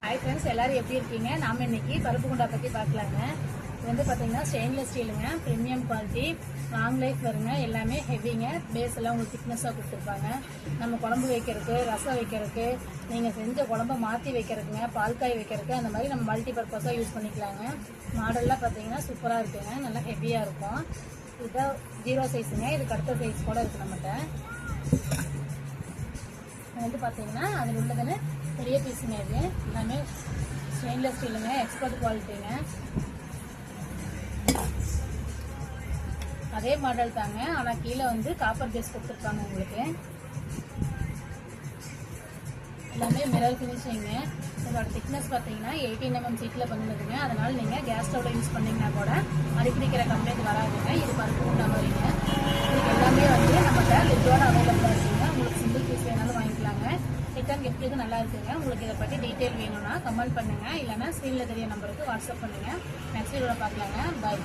Hi friends, எல்லாரும் எப்படி இருக்கீங்க? நாம இன்னைக்கு பருப்பு குண்டா பற்றி பார்க்கலாங்க. இது வந்து பார்த்தீங்கன்னா ஸ்டெயின்லெஸ் ஸ்டீலுங்க, ப்ரீமியம் குவாலிட்டி, லாங் லைஃப் வருங்க. எல்லாமே ஹெவிங்க. பேஸ் எல்லாம் உங்களுக்கு திக்னஸாக கொடுத்துருப்பாங்க. நம்ம குழம்பு வைக்கிறதுக்கு, ரசம் வைக்கிறதுக்கு, நீங்கள் செஞ்ச குழம்பை மாற்றி வைக்கிறதுக்குங்க, பால்காய் வைக்கிறதுக்கு, அந்த மாதிரி நம்ம மல்டி பர்பஸாக யூஸ் பண்ணிக்கலாங்க. மாடல்லாம் பார்த்தீங்கன்னா சூப்பராக இருக்குங்க, நல்லா ஹெவியாக இருக்கும். இதுதான் 0 சைஸுங்க. இதுக்கு அடுத்த சைஸ் கூட இருக்குது நம்மகிட்ட. வந்து பார்த்தீங்கன்னா அதில் உள்ளதுன்னு பெரிய பீஸுங்க. இது எல்லாமே ஸ்டெயின்லெஸ் ஸ்டீலுங்க, எக்ஸ்போர்ட் குவாலிட்டிங்க. அதே மாடல் தாங்க, ஆனால் கீழே வந்து காப்பர் பேஸ் கொடுத்துருப்பாங்க உங்களுக்கு. எல்லாமே மிரர் ஃபினிஷிங்க. இதோட திக்னஸ் பார்த்தீங்கன்னா 18 mm சீட்டில் பண்ணுதுங்க. அதனால் நீங்கள் கேஸ் ஸ்டவ்வில் யூஸ் பண்ணிங்கன்னா கூட அடிப்பிடிக்கிற கம்ப்ளைண்ட் வராதுங்க. இது பருப்பு குண்டா மாதிரிங்க. இதுக்கு எல்லாமே வந்து நம்மகிட்ட லிட்டோட அவைலபிளாக இருக்குங்க. உங்களுக்கு சிங்கிள் பீஸ் வேணாலும் வாங்கிக்கலாங்க. ரிட்டர்ன் கிஃப்ட்டுக்கு நல்லா இருக்குங்க. உங்களுக்கு இதை பற்றி டீட்டெயில் வேணும்னா கமெண்ட் பண்ணுங்கள், இல்லைனா ஸ்க்ரீனில் தெரிய நம்பருக்கு வாட்ஸ்அப் பண்ணுங்கள். நெக்ஸ்ட் வீடியோவில் பார்க்கலாங்க. பாய்.